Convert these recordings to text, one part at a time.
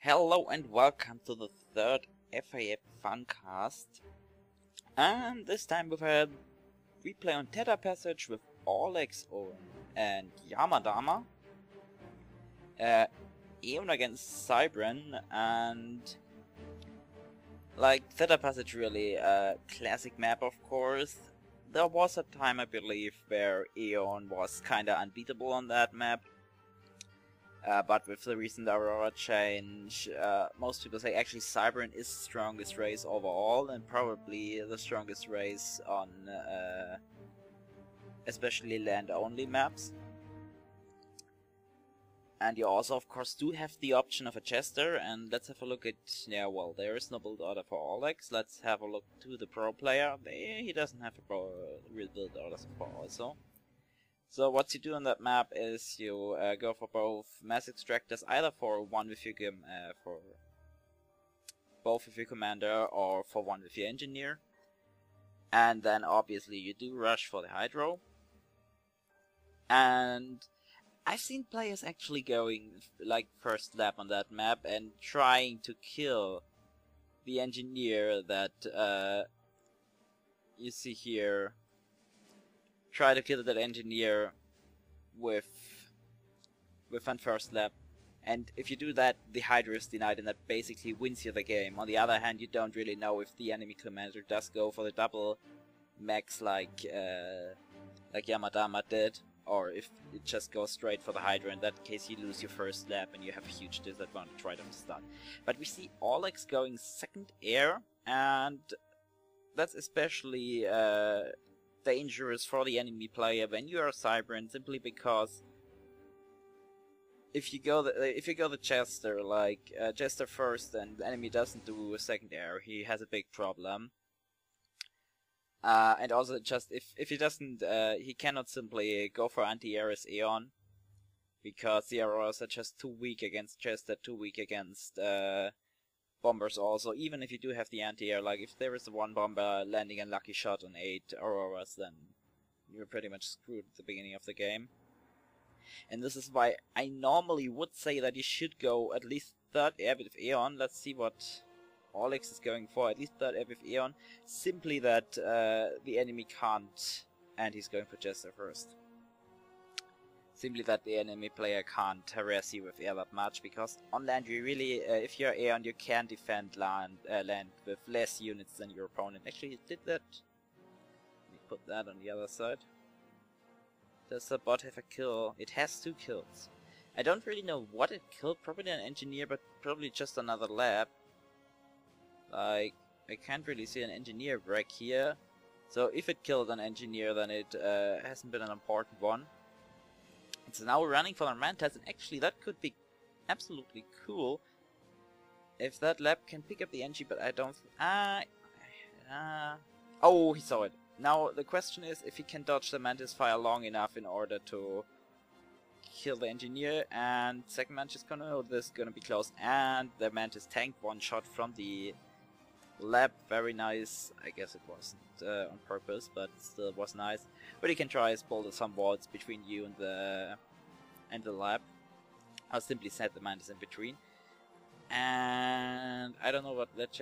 Hello and welcome to the third FAF Funcast. And this time we've had replay on Tether Passage with Aulex and Noobmadharma. Eon against Cybran, and like Tether Passage, really a classic map, of course. There was a time, I believe, where Eon was kinda unbeatable on that map. But with the recent Aurora change, most people say actually Cybran is the strongest race overall, and probably the strongest race on especially land-only maps. And you also, of course, do have the option of a Jester, and let's have a look at... yeah, well, there is no build order for Aulex. Let's have a look to the pro player. He doesn't have a real build order so far also. So what you do on that map is you go for both mass extractors, either for one with your for both with your commander or for one with your engineer, and then obviously you do rush for the hydro. And I've seen players actually going like first lap on that map and trying to kill the engineer that you see here. Try to kill that engineer with on first lap, and if you do that, the Hydra is denied, and that basically wins you the game. On the other hand, you don't really know if the enemy commander does go for the double max like Noobmadharma did, or if it just goes straight for the Hydra. In that case, you lose your first lap and you have a huge disadvantage right on the start. But we see Aulex going second air, and that's especially dangerous for the enemy player when you are Cybran, simply because if you go the Jester, like Jester first, and the enemy doesn't do a second air, he has a big problem. And also, just if he doesn't, he cannot simply go for anti-air as Aeon, because the Auroras are just too weak against Jester, too weak against bombers also. Even if you do have the anti-air, like if there is one bomber landing a lucky shot on 8 Auroras, then you're pretty much screwed at the beginning of the game. And this is why I normally would say that you should go at least third air with Aeon. Let's see what Aulex is going for, at least third air with Aeon. Simply that the enemy can't, and he's going for Jester first. Simply that the enemy player can't harass you with air that much, because on land you really, if you're Aeon, you can defend land with less units than your opponent. Actually, it did that. Let me put that on the other side. Does the bot have a kill? It has 2 kills. I don't really know what it killed, probably an engineer, but probably just another lab. Like, I can't really see an engineer wreck here. So if it killed an engineer, then it hasn't been an important one. It's now running for the Mantas, and actually that could be absolutely cool if that lab can pick up the Engie, but I don't... oh, he saw it. Now the question is if he can dodge the Mantis fire long enough in order to kill the engineer, and second Mantis is gonna... oh, this is gonna be close, and the Mantis tanked one shot from the lab. Very nice. I guess it wasn't on purpose, but still was nice. What you can try is build some walls between you and the lab. I'll simply set the Mantis in between. And I don't know what way that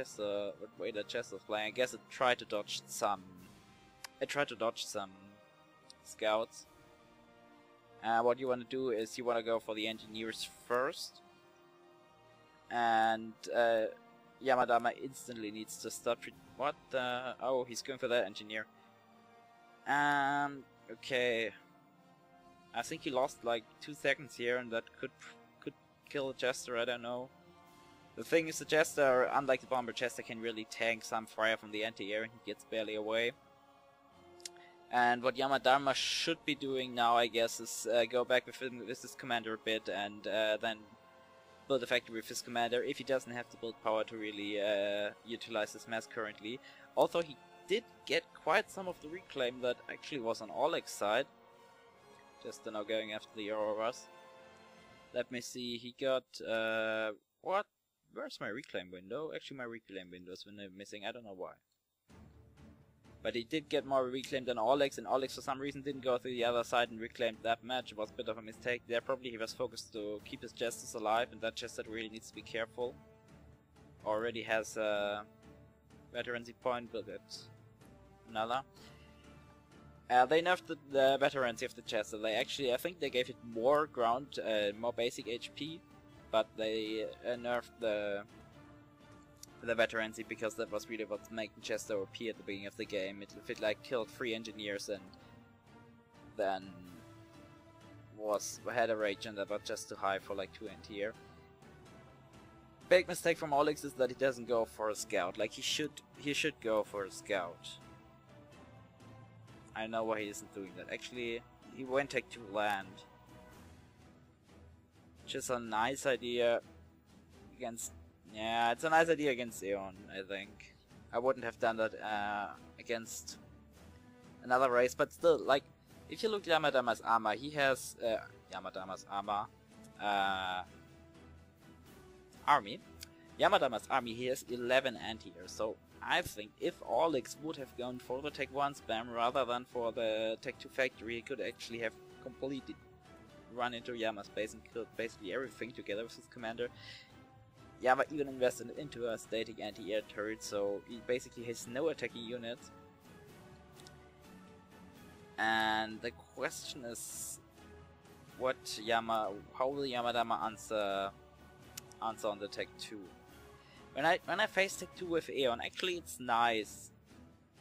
Chester was playing. I guess it tried to dodge some. Scouts. What you want to do is you want to go for the engineers first, and Noobmadharma instantly needs to stop. What the? Oh, he's going for that engineer. Okay. I think he lost like 2 seconds here, and that could kill a Jester. I don't know. The thing is, the Jester, unlike the bomber, Jester can really tank some fire from the anti-air, and he gets barely away. And what Noobmadharma should be doing now, I guess, is go back with his commander a bit, and then build a factory with his commander, if he doesn't have the build power to really utilize his mass currently. Although he did get quite some of the reclaim that actually was on Aulex's side. Just now going after the Auroras. Let me see, he got... what? Where's my reclaim window? Actually, my reclaim window is missing, I don't know why. But he did get more reclaimed than Aulex, and Aulex for some reason didn't go through the other side and reclaim that match. It was a bit of a mistake there. Probably he was focused to keep his Jesters alive, and that Jester really needs to be careful. Already has a veterancy point, but it's another. They nerfed the veterancy of the Jester. They actually, I think they gave it more ground, more basic HP, but they nerfed the veterancy because that was really what's making Jester OP at the beginning of the game. If it like killed 3 engineers and then had a rage and that was just too high for like 2 anti-air. Big mistake from Aulex is that he doesn't go for a scout. Like he should go for a scout. I know why he isn't doing that. Actually, he won't take 2 land. Just a nice idea against. Yeah, it's a nice idea against Aeon, I think. I wouldn't have done that against another race, but still, like, if you look at Noobmadharma's armor, he has Noobmadharma's armor army. Noobmadharma's army, he has 11 anti-air, so I think if Aulex would have gone for the Tech 1 spam rather than for the Tech 2 factory, he could actually have completely run into Yama's base and killed basically everything together with his commander. Yama even invested into a static anti-air turret, so he basically has no attacking units. And the question is, how will Noobmadharma answer on the Tech 2? When I face Tech 2 with Aeon, actually it's nice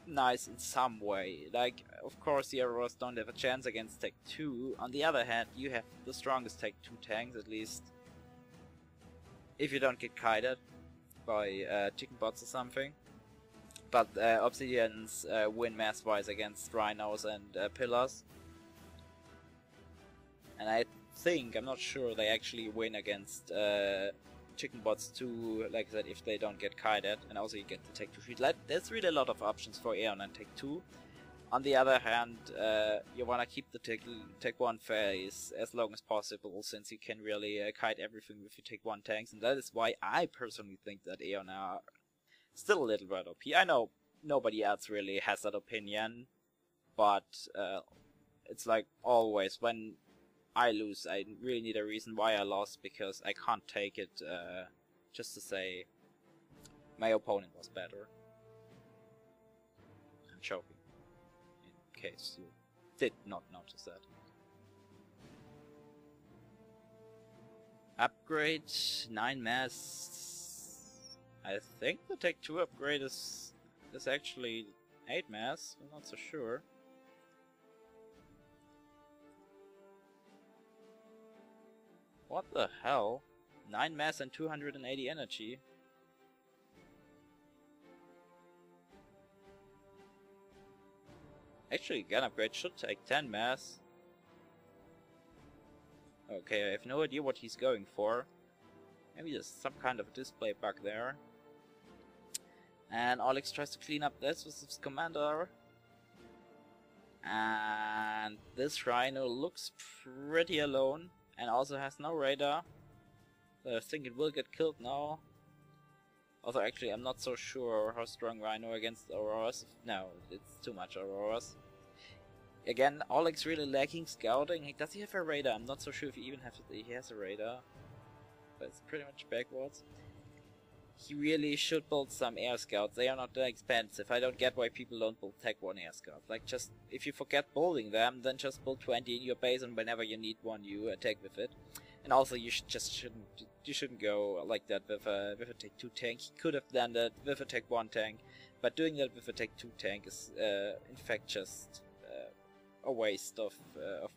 in some way. Like, of course the Auroras don't have a chance against Tech 2. On the other hand, you have the strongest Tech 2 tanks, at least if you don't get kited by chicken bots or something. But Obsidians win mass-wise against Rhinos and Pillars. And I think, I'm not sure, they actually win against chicken bots too, like I said, if they don't get kited. And also you get the Tech 2 feed. Like, there's really a lot of options for Aeon and Tech 2. On the other hand, you wanna keep the Tech 1 phase as long as possible, since you can really kite everything with your Tech 1 tanks, and that is why I personally think that Aeon are still a little bit OP. I know nobody else really has that opinion, but it's like always, when I lose, I really need a reason why I lost, because I can't take it just to say my opponent was better. I'm joking. In case you did not notice that. Upgrade 9 mass. I think the Tech 2 upgrade is actually 8 mass. I'm not so sure. What the hell? 9 mass and 280 energy. Actually, gun upgrade should take 10 mass. Okay, I have no idea what he's going for. Maybe there's some kind of display bug there. And Aulex tries to clean up this with his commander. And this Rhino looks pretty alone. And also has no radar. So I think it will get killed now. Although actually I'm not so sure how strong Rhino against Auroras. No, it's too much Auroras. Again, Aulex really lacking scouting. Does he have a radar? I'm not so sure if he has a radar. But it's pretty much backwards. He really should build some air scouts. They are not that expensive. I don't get why people don't build Tech 1 air scouts. Like, just, if you forget building them, then just build 20 in your base, and whenever you need one, you attack with it. And also, you shouldn't go like that with a Tech 2 tank. He could have done that with a Tech 1 tank, but doing that with a Tech 2 tank is, in fact, just a waste of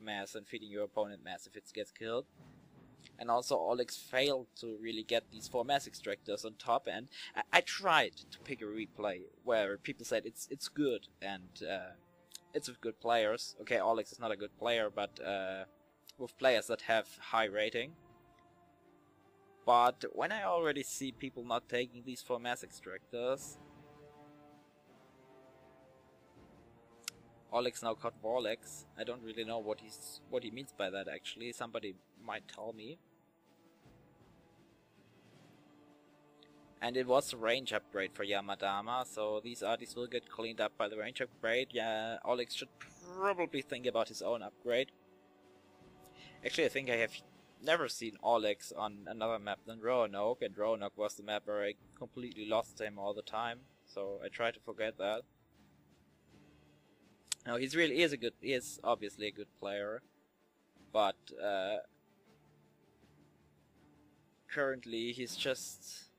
mass and feeding your opponent mass if it gets killed. And also Aulex failed to really get these 4 mass extractors on top, and I tried to pick a replay where people said it's good, and it's with good players. Okay, Aulex is not a good player, but with players that have high rating. But when I already see people not taking these 4 mass extractors, Aulex now caught Aulex. I don't really know what he means by that actually. Somebody might tell me. And it was a range upgrade for Noobmadharma, so these artists will get cleaned up by the range upgrade. Yeah, Aulex should probably think about his own upgrade. Actually, I think I have never seen Aulex on another map than Roanoke, and Roanoke was the map where I completely lost him all the time, so I try to forget that. No, he is obviously a good player, but currently he's just,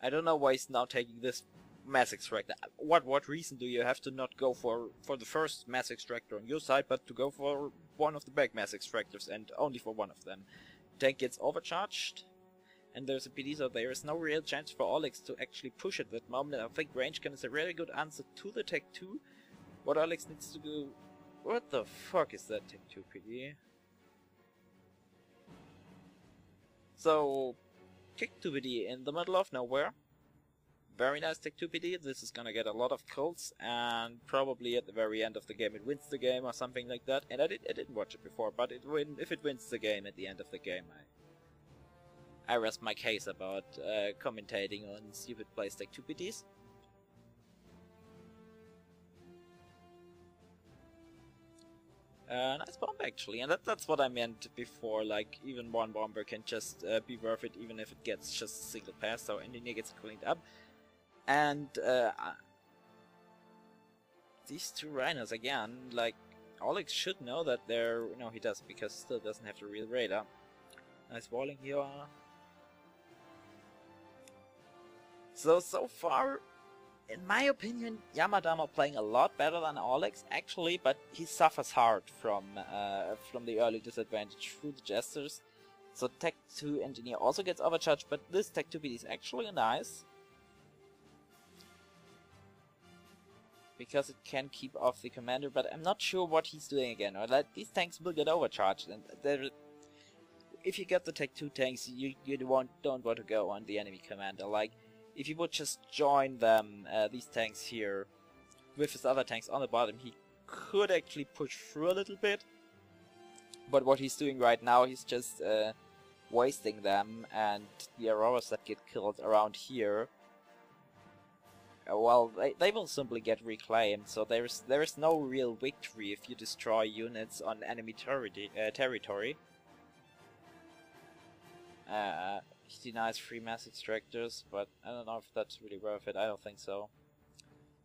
I don't know why he's now taking this mass extractor. What reason do you have to not go for the first mass extractor on your side, but to go for one of the back mass extractors and only for one of them? Tank gets overcharged, and there's a PD, so there is no real chance for Aulex to actually push at that moment. I think range gun is a really good answer to the Tech 2. What Aulex needs to do... What the fuck is that Tech 2 PD? So, Tech 2 PD in the middle of nowhere. Very nice Tech 2 PD. This is gonna get a lot of kills, and probably at the very end of the game it wins the game or something like that. And I didn't watch it before, but if it wins the game at the end of the game, I rest my case about commentating on stupid plays Tech 2 PDs. Nice bomb actually, and that's what I meant before, like even one bomber can just be worth it even if it gets just a single pass, so engineer gets cleaned up. And these two rhinos again, like Aulex should know that they're... No, he does, because he still doesn't have the real radar. Nice walling here. So far, in my opinion, Noobmadharma playing a lot better than Aulex actually, but he suffers hard from the early disadvantage through the jesters. So Tech 2 engineer also gets overcharged, but this Tech 2 PD is actually nice, because it can keep off the commander, but I'm not sure what he's doing again. Or that these tanks will get overcharged, and if you get the Tech 2 tanks, you don't want to go on the enemy commander. Like, if you would just join them, these tanks here, with his other tanks on the bottom, he could actually push through a little bit. But what he's doing right now, he's just wasting them, and the Auroras that get killed around here, well, they will simply get reclaimed, so there is no real victory if you destroy units on enemy territory. He denies 3 mass extractors, but I don't know if that's really worth it. I don't think so.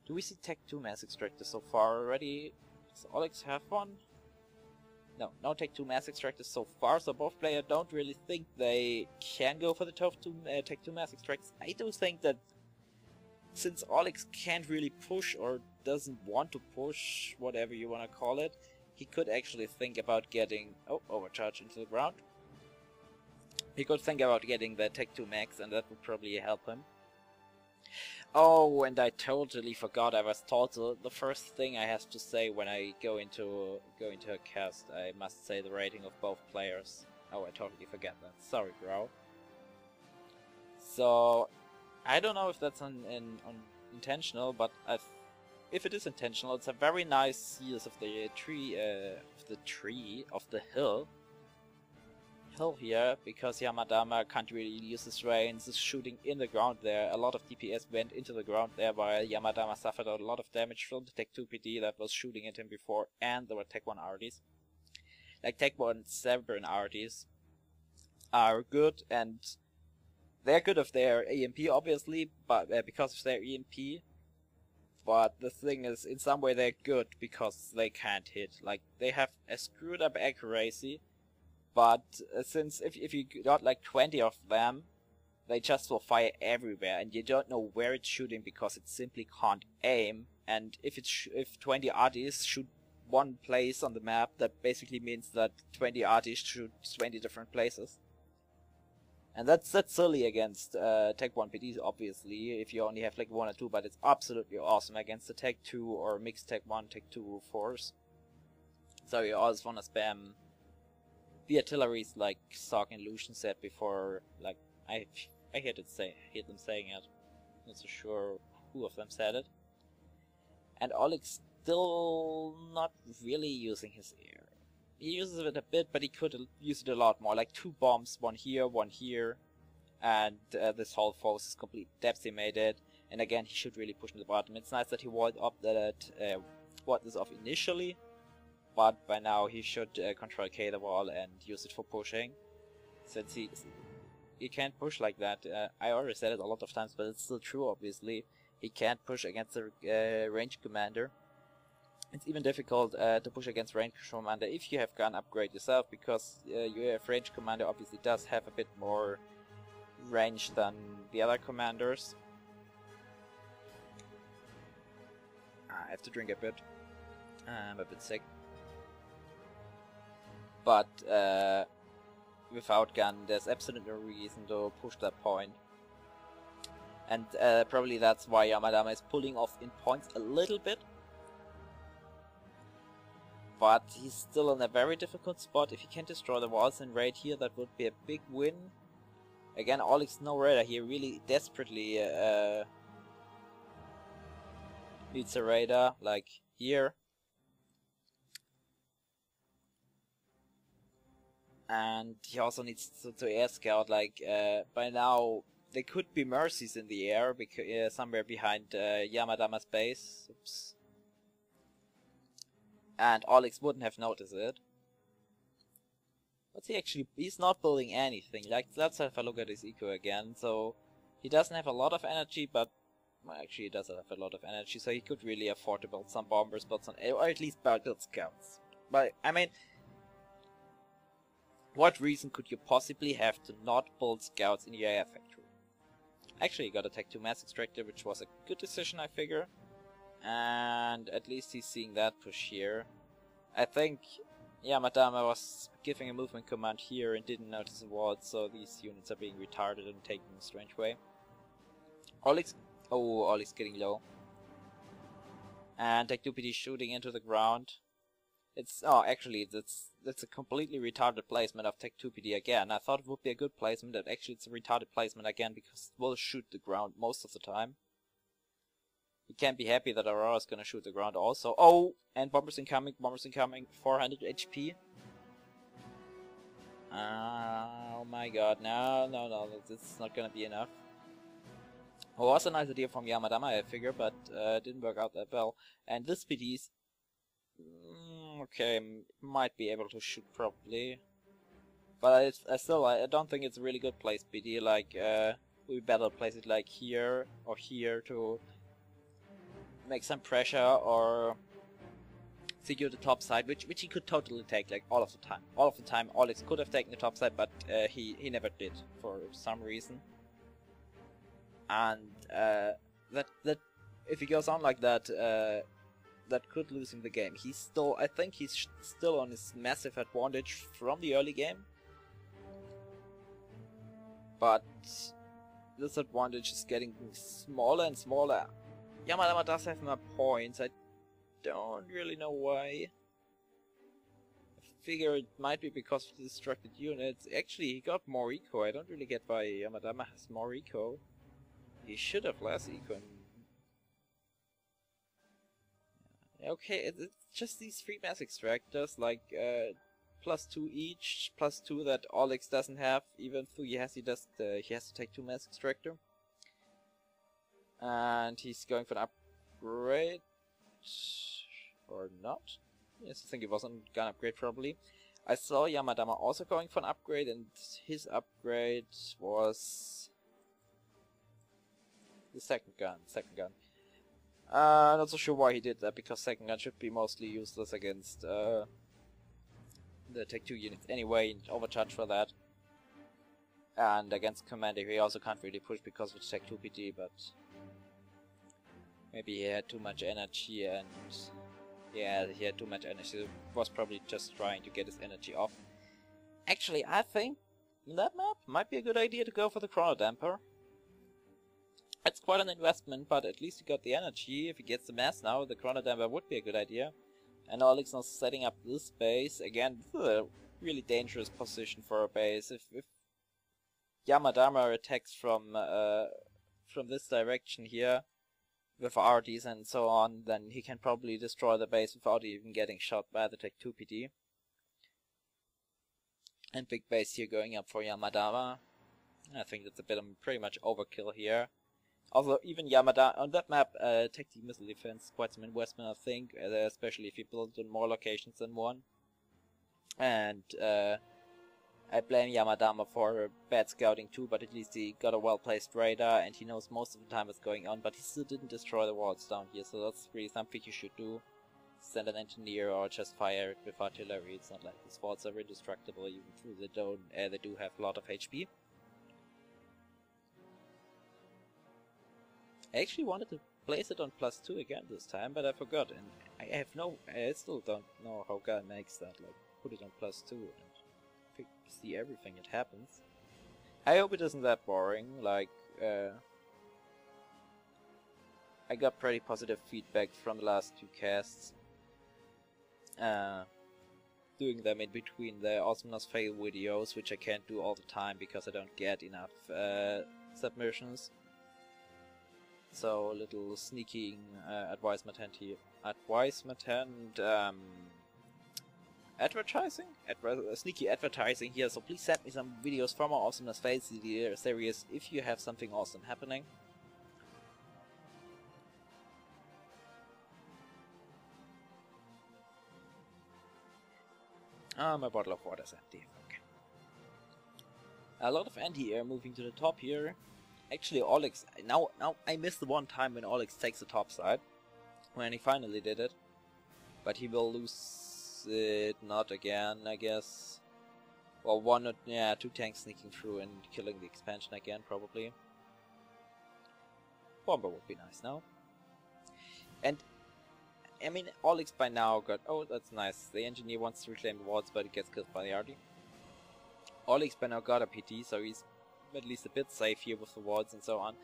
Do we see Tech 2 mass extractors so far already? Does Aulex have one? No Tech 2 mass extractors so far, so both players don't really think they can go for the Tech 2 mass extractors. I do think that since Aulex can't really push, or doesn't want to push, whatever you want to call it, he could actually think about getting... Oh, overcharge into the ground. He could think about getting the Tech 2 max, and that would probably help him. Oh, and I totally forgot, I was told the first thing I have to say when I go into a cast, I must say the rating of both players. Oh, I totally forget that. Sorry, bro. So... I don't know if that's intentional, but if it is intentional, it's a very nice use of the hill here, because Noobmadharma can't really use his range. Is shooting in the ground there. A lot of DPS went into the ground there, while Noobmadharma suffered a lot of damage from the Tech 2 PD that was shooting at him before, and there were Tech 1 arties. Like Tech 1 7 arties are good, and they're good of their EMP, obviously, but because of their EMP. But the thing is, in some way they're good because they can't hit. Like, they have a screwed up accuracy, but since if you got like 20 of them, they just will fire everywhere, and you don't know where it's shooting because it simply can't aim. And if 20 artists shoot one place on the map, that basically means that 20 artists shoot 20 different places. And that's silly against Tech 1 PDs, obviously, if you only have like 1 or 2, but it's absolutely awesome against the Tech 2 or mixed Tech 1, Tech 2 force. So you always want to spam the artilleries, like Sark and Lucian said before. Like, I hear them saying it. Not so sure who of them said it. And Aulex still not really using his air. He uses it a bit, but he could use it a lot more. Like 2 bombs, one here, and this whole force is completely decimated. And again, he should really push in the bottom. It's nice that he warded this off initially, but by now he should control K the wall and use it for pushing, since he can't push like that. I already said it a lot of times, but it's still true. Obviously, he can't push against a range commander. It's even difficult to push against range commander if you have gun upgrade yourself, because your range commander obviously does have a bit more range than the other commanders. I have to drink a bit. I'm a bit sick. But without gun, there's absolutely no reason to push that point. And probably that's why Yamadama is pulling off in points a little bit. But he's still in a very difficult spot. If he can destroy the walls and raid here, that would be a big win. Again, Aulex no raider here really desperately needs a raider, like here. And he also needs to air scout, like by now there could be mercies in the air, because somewhere behind Yamadama's base. Oops. And Aulex wouldn't have noticed it. But he's not building anything. Like, let's have a look at his eco again. So he doesn't have a lot of energy, but well, actually he does have a lot of energy, so he could really afford to build some bombers, or at least build scouts. But I mean, what reason could you possibly have to not build scouts in your air factory? Actually, he got a Tech 2 mass extractor, which was a good decision, I figure. And at least he's seeing that push here. I think Yamadama was giving a movement command here and didn't notice the wall, so these units are being retarded and taken a strange way. Aulex getting low. And Tech 2 PD shooting into the ground. Actually, that's a completely retarded placement of Tech 2 PD again. I thought it would be a good placement, but actually it's a retarded placement again, because it will shoot the ground most of the time. You can't be happy that Aurora's gonna shoot the ground also. Oh, and bombers incoming, 400 HP. Oh my god, no, this is not gonna be enough. It was a nice idea from Yamadama, I figure, but didn't work out that well. And this PD's okay, might be able to shoot properly, but I don't think it's a really good place PD. Like we better place it like here or here to make some pressure or secure the top side, which he could totally take, like all of the time. All of the time, Aulex could have taken the top side, but he never did for some reason. And that if he goes on like that, that could lose him the game. I think he's still on his massive advantage from the early game, but this advantage is getting smaller and smaller. Yamadama does have more points. I don't really know why. I figure it might be because of the distracted units. Actually, he got more eco. I don't really get why Yamadama has more eco. He should have less eco. Okay, it's just these 3 mass extractors, like +2 each, +2 that Aulex doesn't have, even though he has to take 2 mass extractor. And he's going for an upgrade, or not? Yes, I think it was a gun upgrade probably. I saw Yamadama also going for an upgrade, and his upgrade was the second gun. Not so sure why he did that, because second gun should be mostly useless against the Tech 2 units anyway, and overcharge for that. And against Commander he also can't really push because of Tech 2 PD, but maybe he had too much energy, and yeah, he had too much energy. He was probably just trying to get his energy off. Actually, I think in that map might be a good idea to go for the Chrono Damper. It's quite an investment, but at least he got the energy. If he gets the mass now, the Chrono Damper would be a good idea. And Aulex now setting up this base. Again, this is a really dangerous position for a base. If Yamadama attacks from this direction here, with RDs and so on, then he can probably destroy the base without even getting shot by the Tech 2 PD. And big base here going up for Yamadama. I think that's a bit of pretty much overkill here. Although even Yamada on that map, tactical missile defense, quite some investment, I think, especially if you build in more locations than one. And I blame Yamadama for bad scouting too, but at least he got a well-placed radar and he knows most of the time what's going on, but he still didn't destroy the walls down here, so that's really something you should do. Send an engineer or just fire it with artillery. It's not like these walls are indestructible, even though they do have a lot of HP. I actually wanted to place it on +2 again this time, but I forgot, and I still don't know how guy makes that, like, put it on +2 and see everything that happens. I hope it isn't that boring, like, I got pretty positive feedback from the last 2 casts. Doing them in between the Awesomeness fail videos, which I can't do all the time because I don't get enough submissions. So, a little sneaking advisement and advertising? Sneaky advertising here, so please send me some videos from our Awesomeness Fail series if you have something awesome happening. My bottle of water is empty. Okay. A lot of anti-air moving to the top here. Actually, Aulex, now I missed the one time when Aulex takes the top side, when he finally did it, but he will lose it not again, I guess. Well, 2 tanks sneaking through and killing the expansion again, probably. Bomber would be nice now. And I mean, Aulex by now got, oh, that's nice. The engineer wants to reclaim the wards, but it gets killed by the arty. Aulex by now got a PT, so he's at least a bit safe here with the wards and so on.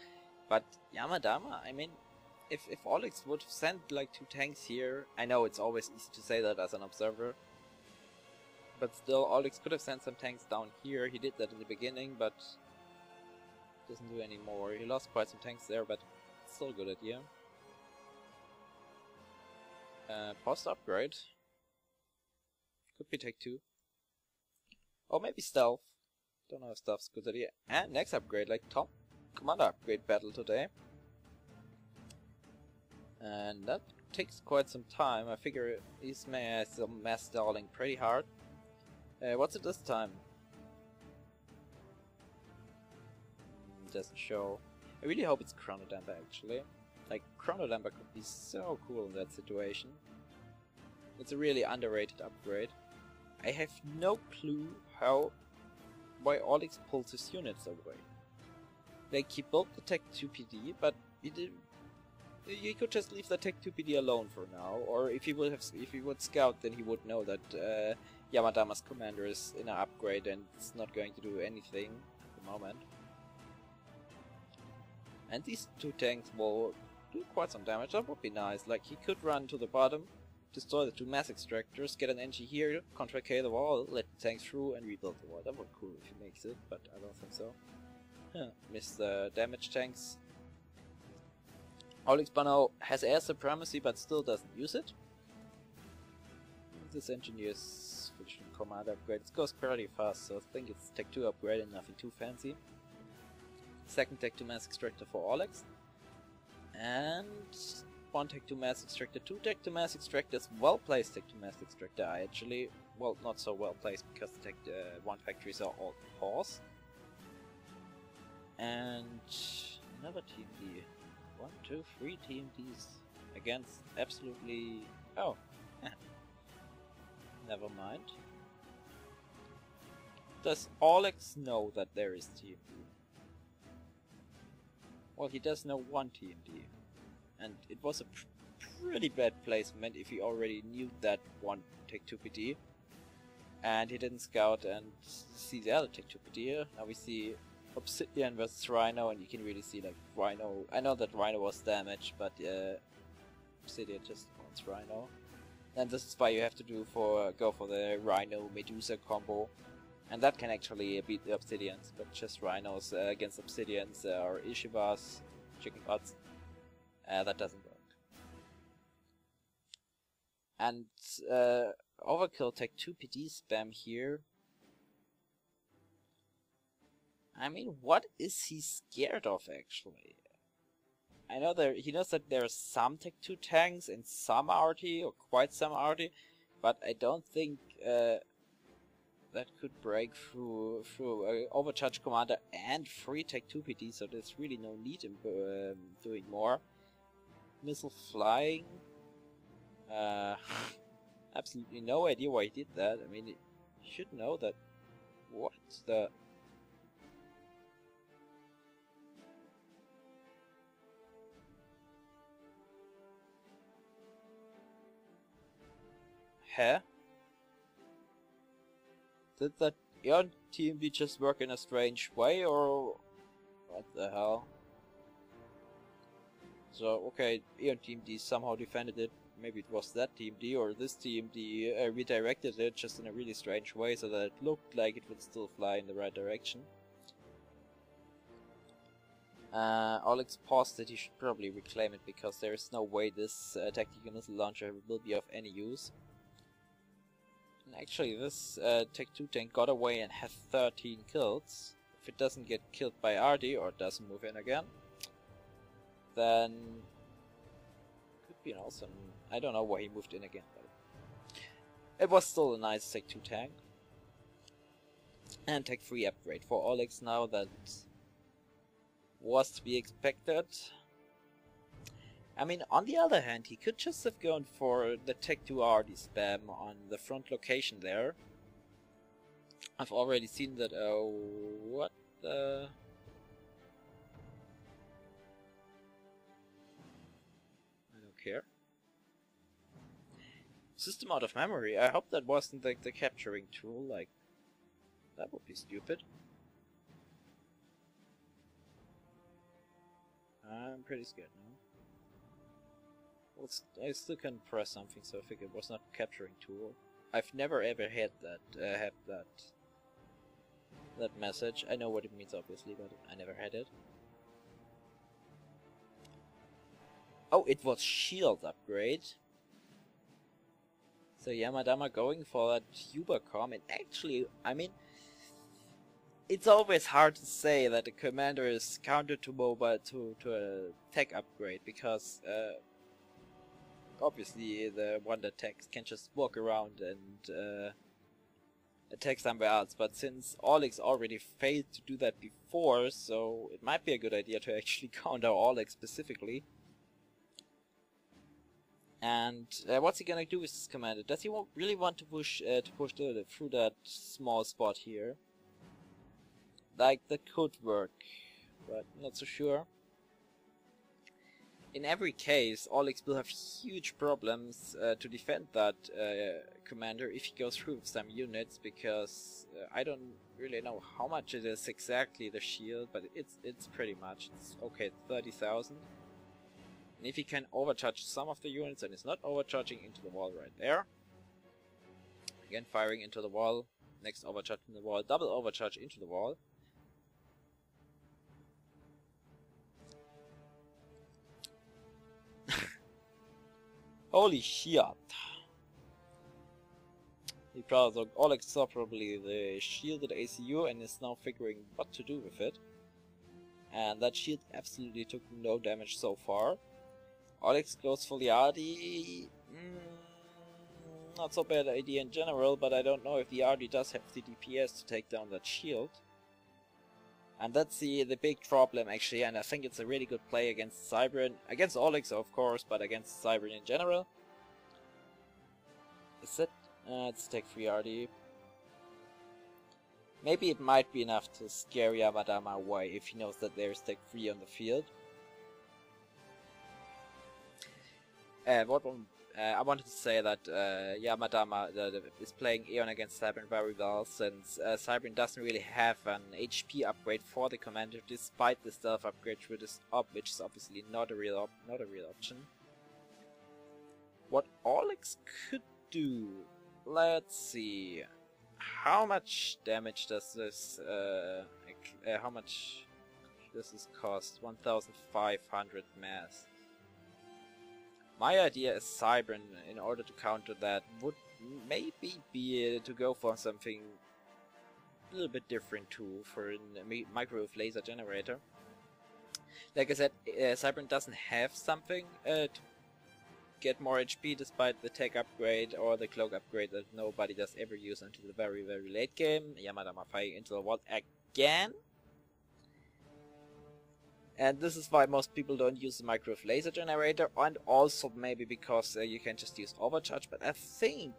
But Yamadama, I mean, if Aulex would have sent like 2 tanks here, I know it's always easy to say that as an observer, but still, Aulex could have sent some tanks down here. He did that in the beginning, but doesn't do any more. He lost quite some tanks there, but still a good idea. Post upgrade. Could be take 2. Or maybe stealth. Don't know if stealth's a good idea. And next upgrade, like top commander upgrade battle today. And that takes quite some time. I figure he's mass stalling pretty hard. What's it this time? Doesn't show. I really hope it's Chronodamper actually. Like, Chronodamper could be so cool in that situation. It's a really underrated upgrade. I have no clue why Aulex pulls his units away. Like, he built the Tech 2 PD, but he could just leave the Tech 2 PD alone for now. Or if he would scout, then he would know that Yamadama's commander is in an upgrade and it's not going to do anything at the moment. And these 2 tanks will do quite some damage. That would be nice. Like, he could run to the bottom, destroy the 2 mass extractors, get an NG here, contra-K the wall, let the tanks through, and rebuild the wall. That would be cool if he makes it, but I don't think so. Missed the damage tanks. Aulex Bano has air supremacy, but still doesn't use it. This engineer's fusion command upgrade. It goes pretty fast, so I think it's Tech 2 upgrade and nothing too fancy. Second Tech 2 mass extractor for Aulex. And 1 Tech 2 mass extractor, 2 Tech 2 mass extractors, well-placed Tech 2 mass extractor. I actually, well, not so well-placed because the Tech 1 factories are all pause. And another TMD. 1, 2, 3 TMDs against absolutely... oh, never mind. Does Aulex know that there is TMD? Well, he does know 1 TMD. And it was a pretty bad placement if he already knew that 1 Tech 2 PD. And he didn't scout and see the other Tech 2 PD. Now we see Obsidian versus Rhino, and you can really see, like, Rhino. I know that Rhino was damaged, but Obsidian just wants Rhino. And this is why you have to go for the Rhino Medusa combo. And that can actually beat the Obsidians, but just Rhinos against Obsidians or Ishibas, chicken pots, that doesn't work. And Overkill Tech 2 PD spam here. I mean, what is he scared of, actually? I know he knows that there are some Tech 2 tanks and some RT, or quite some RT, but I don't think that could break through Overcharge Commander and free Tech 2 PD, so there's really no need in doing more. Missile flying. Absolutely no idea why he did that. I mean, he should know that. What the... Huh? Did that Eon TMD just work in a strange way, or what the hell? So, okay, Eon TMD somehow defended it. Maybe it was that TMD, or this TMD redirected it just in a really strange way so that it looked like it would still fly in the right direction. Aulex paused it. He should probably reclaim it because there is no way this tactical missile launcher will be of any use. And actually, this Tech 2 tank got away and had 13 kills. If it doesn't get killed by RD or doesn't move in again, then could be an awesome. I don't know why he moved in again, but it was still a nice Tech 2 tank. And Tech 3 upgrade for Aulex now, that was to be expected. I mean, on the other hand, he could just have gone for the Tech 2 RD spam on the front location there. I've already seen that. What the... I don't care. System out of memory. I hope that wasn't like the capturing tool. Like, that would be stupid. I'm pretty scared now. Well, I still can press something, so I think it was not a capturing tool. I've never ever had that message. I know what it means, obviously, but I never had it. Oh, it was shield upgrade. So Yamadama going for that Ubercom, and actually, I mean, it's always hard to say that the commander is counter to mobile to a tech upgrade, because obviously the one that techs can just walk around and attack somewhere else, but since Aulex already failed to do that before, so it might be a good idea to actually counter Aulex specifically. And what's he gonna do with his commander? Does he really want to push through that small spot here? Like, that could work, but not so sure. In every case, Aulex will have huge problems to defend that commander if he goes through with some units, because I don't really know how much it is exactly, the shield, but it's pretty much. It's okay, 30,000. And if he can overcharge some of the units and is not overcharging into the wall right there. Again, firing into the wall, next overcharge in the wall, double overcharge into the wall. Holy shit. Aulex saw probably the shielded ACU and is now figuring what to do with it. And that shield absolutely took no damage so far. Aulex goes for the RD. Not so bad idea in general, but I don't know if the RD does have the DPS to take down that shield. And that's the big problem, actually, and I think it's a really good play against Cybran. Against Aulex, of course, but against Cybran in general. Is it? Let's take 3 RD. Maybe it might be enough to scare Yamadama away if he knows that there's Tech 3 on the field. I wanted to say that Yamadama is playing Aeon against Cybran very well, since Cybran doesn't really have an HP upgrade for the commander, despite the stealth upgrade, which is obviously not a real option. What Aulex could do? Let's see. How much damage does this? How much does this cost? 1,500 mass. My idea as Cybran, in order to counter that, would maybe be to go for something little bit different tool for a microwave laser generator. Like I said, Cybran doesn't have something to get more HP despite the tech upgrade or the cloak upgrade that nobody does ever use until the very late game. Yamadama firing into the wall again. And this is why most people don't use the microwave laser generator, and also maybe because you can just use overcharge. But I think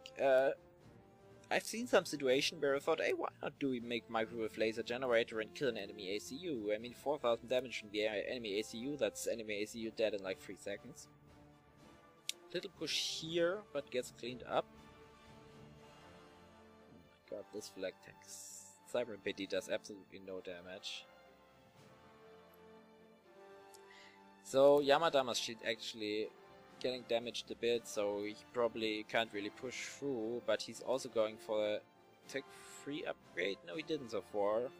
I've seen some situation where I thought, hey, why not do we make microwave laser generator and kill an enemy ACU? I mean, 4000 damage from the enemy ACU, that's enemy ACU dead in like 3 seconds. Little push here, but gets cleaned up. Oh my god, this flag tanks. Cybran Pity does absolutely no damage. So Yamadama's shield actually getting damaged a bit, so he probably can't really push through, but he's also going for a tech 3 upgrade. No, he didn't so far.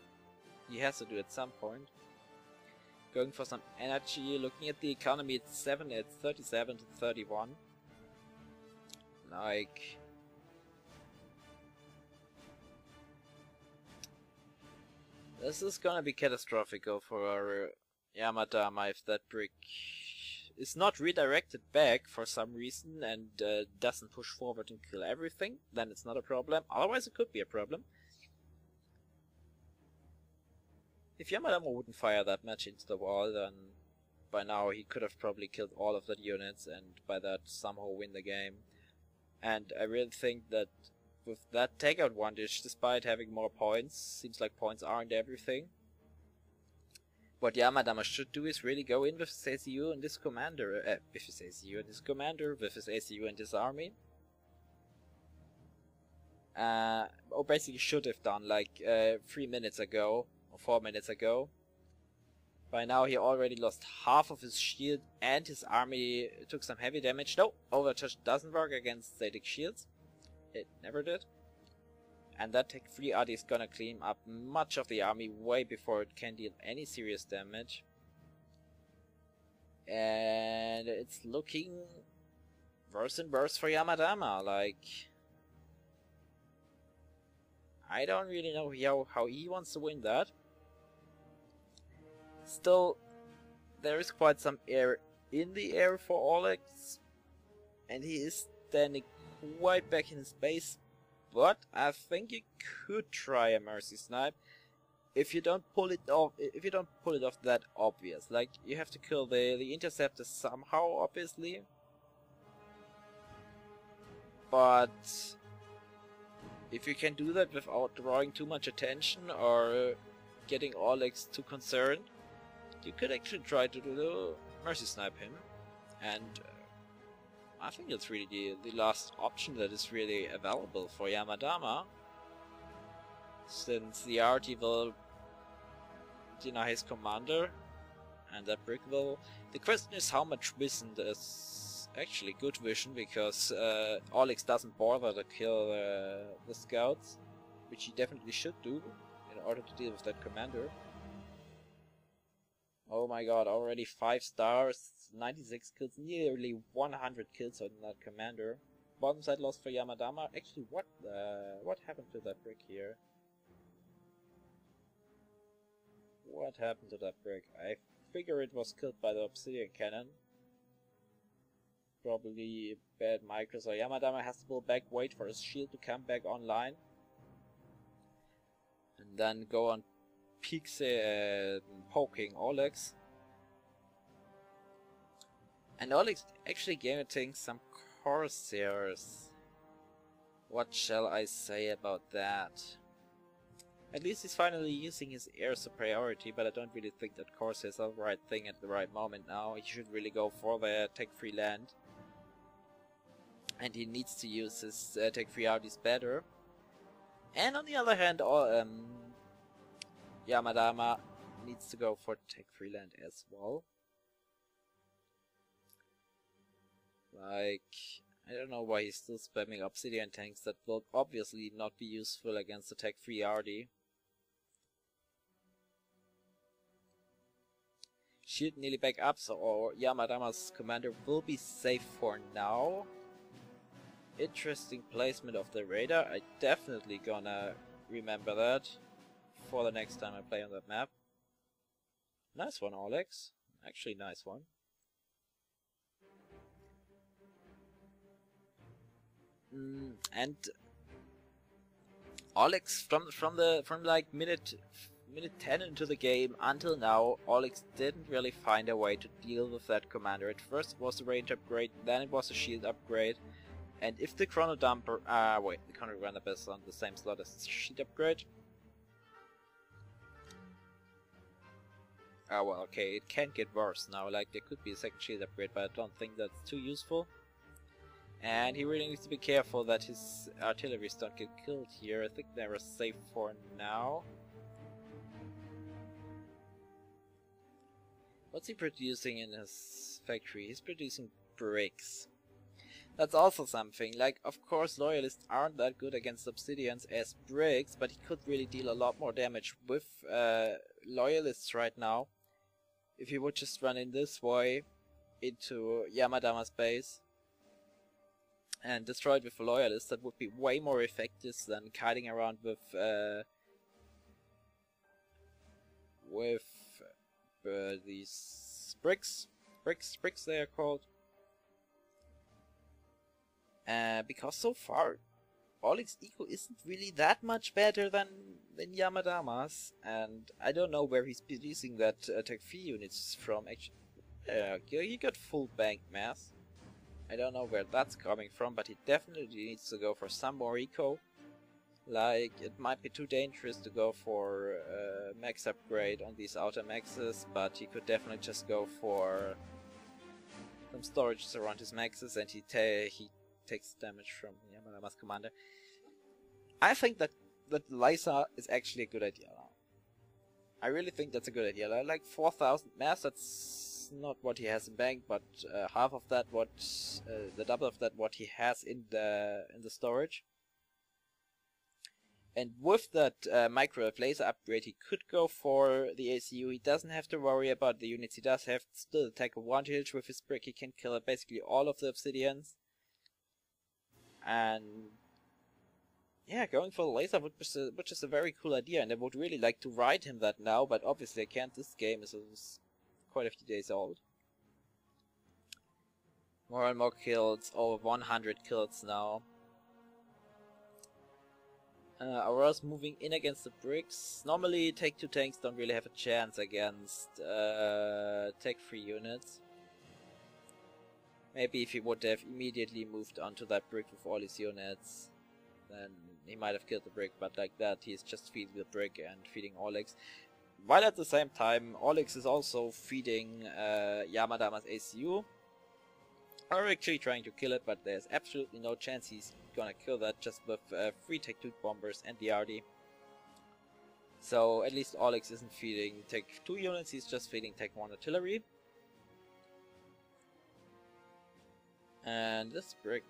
He has to do it at some point. Going for some energy, looking at the economy, it's 37 to 31. Like... this is gonna be catastrophic for our Yamadama if that brick is not redirected back for some reason and doesn't push forward and kill everything, then it's not a problem. Otherwise it could be a problem. If Yamadama wouldn't fire that much into the wall, then by now he could have probably killed all of the units and by that somehow win the game. And I really think that with that takeout advantage, despite having more points, seems like points aren't everything. What Yamadama should do is really go in with his ACU and his commander, with his ACU and his commander, with his ACU and his army. Or basically should have done like 3 minutes ago, or 4 minutes ago. By now he already lost half of his shield and his army took some heavy damage. No, overcharge doesn't work against static shields. It never did. And that Tech 3 RD is gonna clean up much of the army way before it can deal any serious damage. And it's looking worse and worse for Yamadama. Like, I don't really know how he wants to win that. Still, there is quite some air in the air for Aulex, and he is standing quite back in his base. But I think you could try a mercy snipe if you don't pull it off. If you don't pull it off that obvious, like you have to kill the interceptor somehow, obviously. But if you can do that without drawing too much attention or getting Aulex too concerned, you could actually try to do the mercy snipe him, and I think it's really the last option that is really available for Yamadama, since the RT will deny his commander, and that brick will... The question is how much vision is actually good vision, because Aulex doesn't bother to kill the scouts, which he definitely should do in order to deal with that commander. Oh my god, already 5 stars, 96 kills, nearly 100 kills on that commander. Bottom side loss for Yamadama. Actually, what happened to that brick here? What happened to that brick? I figure it was killed by the obsidian cannon. Probably bad micro, so Yamadama has to pull back, wait for his shield to come back online. And then go on poking Aulex. And Aulex actually getting some Corsairs. What shall I say about that? At least he's finally using his air superiority, but I don't really think that Corsairs are the right thing at the right moment now. He should really go for the tech-free land. And he needs to use his tech-free RDs better. And on the other hand, Yamadama needs to go for tech-free land as well. Like, I don't know why he's still spamming obsidian tanks that will obviously not be useful against the tech-free RD. Shield nearly back up, so Yamadama's commander will be safe for now. Interesting placement of the radar, I definitely gonna remember that. for the next time I play on that map. Nice one, Aulex. Actually, nice one. And Aulex from like minute 10 into the game until now, Aulex didn't really find a way to deal with that commander. At first it was the range upgrade, then it was a shield upgrade, and if the chrono dumper, wait, the chrono dumper is on the same slot as the shield upgrade. Oh well, okay, it can get worse now, like there could be a second shield upgrade, but I don't think that's too useful. And he really needs to be careful that his artilleries don't get killed here. I think they're safe for now. What's he producing in his factory? He's producing bricks. That's also something. Like, of course, loyalists aren't that good against obsidians as bricks, but he could really deal a lot more damage with loyalists right now. If he would just run in this way into Yamadama's base and destroy it with a loyalist, that would be way more effective than kiting around with these bricks they are called. Because so far Aulex eco isn't really that much better than Yamadama's, and I don't know where he's producing that Tech 3 units from. Actually, he got full bank mass. I don't know where that's coming from, but he definitely needs to go for some more eco. Like, it might be too dangerous to go for max upgrade on these outer maxes, but he could definitely just go for some storages around his maxes, and he takes damage from Yamadama's commander. I think that Lysa is actually a good idea now. I really think that's a good idea. Like 4,000 mass, that's not what he has in bank, but half of that, the double of that, what he has in the storage. And with that microwave laser upgrade, he could go for the ACU. He doesn't have to worry about the units. He does have still attack advantage with his brick. He can kill basically all of the obsidians. And yeah, going for the laser would just a very cool idea, and I would really like to ride him that now, but obviously I can't. This game is quite a few days old. More and more kills, over 100 kills now. Aurora's moving in against the bricks. Normally Tech 2 tanks don't really have a chance against Tech 3 units. Maybe if he would have immediately moved onto that brick with all his units, then he might have killed the brick, but like that he's just feeding the brick and feeding Aulex. While at the same time Aulex is also feeding Yamadama's ACU. Or actually trying to kill it, but there's absolutely no chance he's gonna kill that just with 3 Tech 2 bombers and the RD. So at least Aulex isn't feeding Tech 2 units, he's just feeding Tech 1 artillery. And this brick,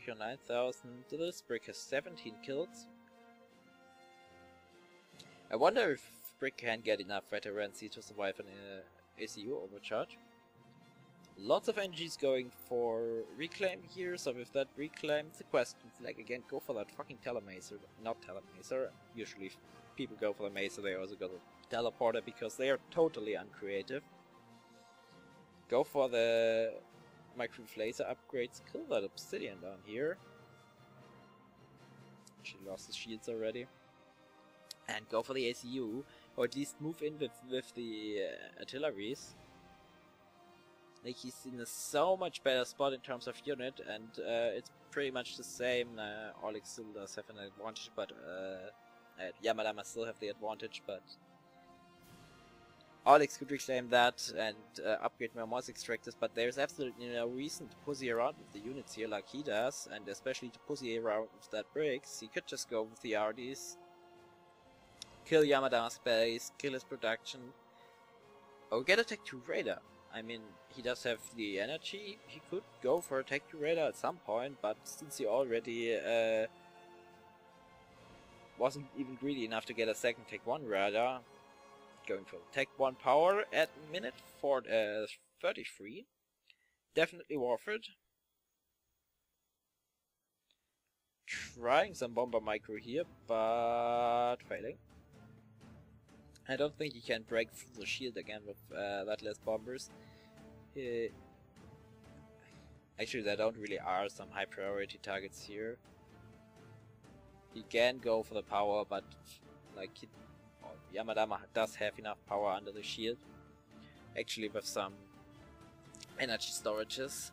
9,000, this brick has 17 kills. I wonder if brick can get enough veterancy to survive an ACU overcharge. Lots of energies going for reclaim here, so with that reclaim, it's a question, like again, go for that fucking telemacer, not telemacer. Usually people go for the macer, they also go for the teleporter because they are totally uncreative. Go for the microwave laser upgrades, kill that obsidian down here. She lost his shields already. And go for the ACU, or at least move in with the artilleries. Like, he's in a so much better spot in terms of unit, and it's pretty much the same. Aulex still does have an advantage, but Yamadama still have the advantage, but Aulex could reclaim that and upgrade more moss extractors, but there's absolutely no reason to pussy around with the units here like he does, and especially to pussy around with that bricks. He could just go with the RDs, kill Yamadama's base, kill his production, or get a Tech 2 radar. I mean, he does have the energy, he could go for a Tech 2 radar at some point, but since he already wasn't even greedy enough to get a second Tech 1 radar, going for Tech 1 power at minute 33, definitely worth it. Trying some bomber micro here, but failing. I don't think he can break through the shield again with that less bombers. Actually, there don't really are some high priority targets here. He can go for the power, but like Noobmadharma does have enough power under the shield. Actually, with some energy storages.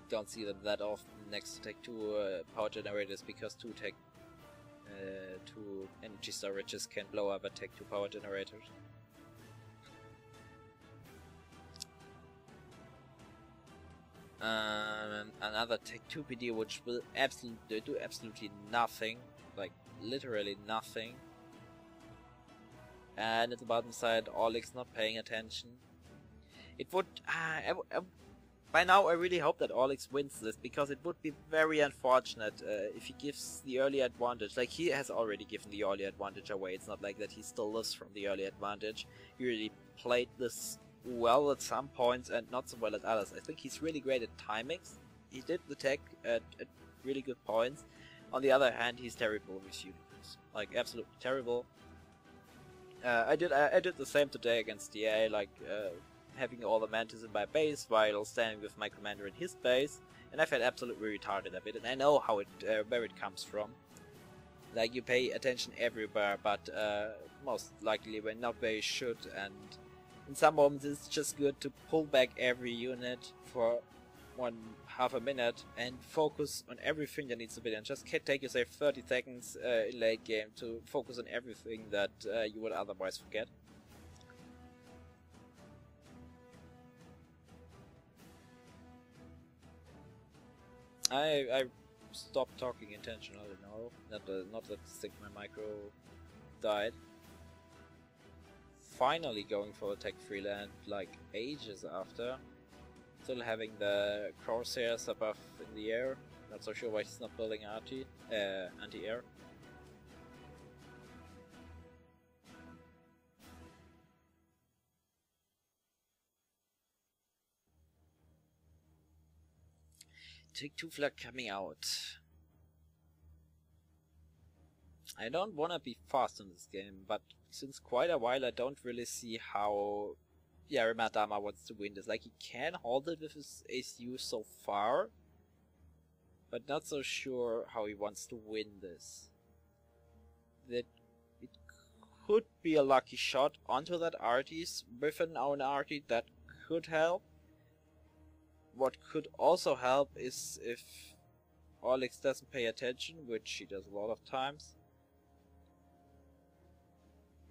Don't see them that often next to Tech 2 power generators, because two energy storages can blow up a Tech 2 power generator. Another Tech 2 PD which will do absolutely nothing, like literally nothing. And at the bottom side, Aulex not paying attention. It would by now I really hope that Aulex wins this, because it would be very unfortunate if he gives the early advantage. Like, he has already given the early advantage away. It's not like that he still lives from the early advantage. He really played this well at some points and not so well at others. I think he's really great at timings. He did the tech at really good points. On the other hand, he's terrible with unicorns. Like, absolutely terrible. I did the same today against DA, like having all the mantis in my base while standing with my commander in his base, and I felt absolutely retarded a bit, and I know how where it comes from. Like, you pay attention everywhere, but most likely when not where you should, and in some moments it's just good to pull back every unit for half a minute and focus on everything that needs to be done. Just take yourself 30 seconds in late game to focus on everything that you would otherwise forget. I stopped talking intentionally now. Not that my micro died. Finally going for a tech free land, like ages after. Still having the crosshairs above in the air. Not so sure why he's not building anti-air. Take 2 flag coming out. I don't wanna be fast in this game, but since quite a while I don't really see how Noobmadharma wants to win this. Like, he can hold it with his ACU so far, but not so sure how he wants to win this. That it could be a lucky shot onto that arties with an own arty, that could help. What could also help is if Aulex doesn't pay attention, which he does a lot of times.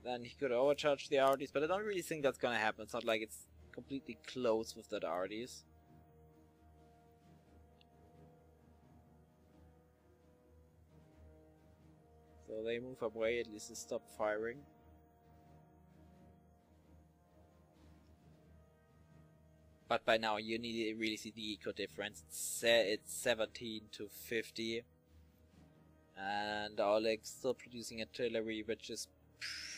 Then he could overcharge the arties, but I don't really think that's gonna happen. It's not like it's completely close with that arties. So they move away, at least they stop firing. But by now you need to really see the eco difference. It's 17 to 50. And Aulex still producing artillery, which is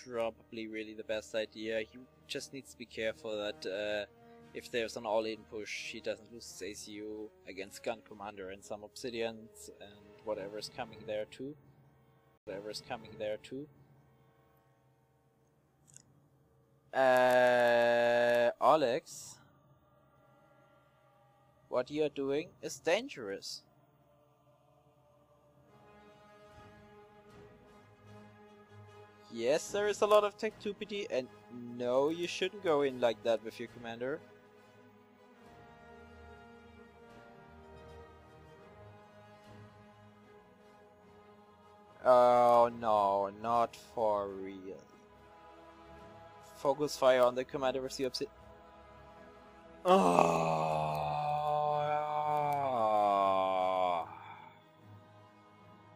probably really the best idea. He just needs to be careful that if there's an all-in push, he doesn't lose his ACU against Gun Commander and some Obsidians and whatever's coming there too. Aulex, what you're doing is dangerous. Yes, there is a lot of Tech 2 PD, and no, you shouldn't go in like that with your commander. Oh no, not for real. Focus fire on the commander with the Obsidian.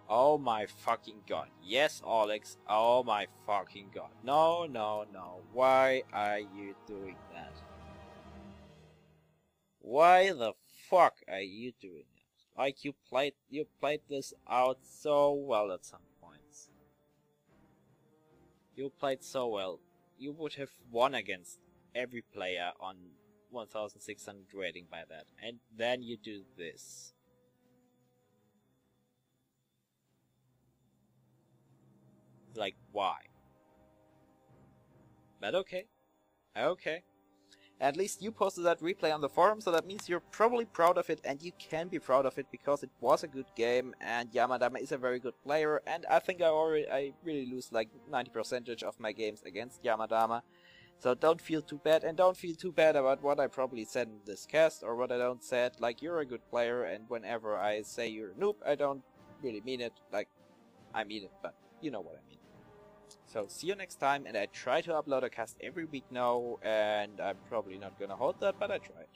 Oh my fucking god. Yes, Aulex. Oh my fucking god. No, no, no. Why are you doing that? Why the fuck are you doing that? Like, you played this out so well at some points. You played so well. You would have won against every player on 1600 rating by that. And then you do this. Like, why? But okay. Okay. At least you posted that replay on the forum, so that means you're probably proud of it, and you can be proud of it because it was a good game, and Yamadama is a very good player, and I think I really lose like 90% of my games against Yamadama. So don't feel too bad, and don't feel too bad about what I probably said in this cast, or what I don't said. Like, you're a good player, and whenever I say you're a noob, I don't really mean it. Like, I mean it, but you know what I mean. So, see you next time, and I try to upload a cast every week now, and I'm probably not gonna hold that, but I tried.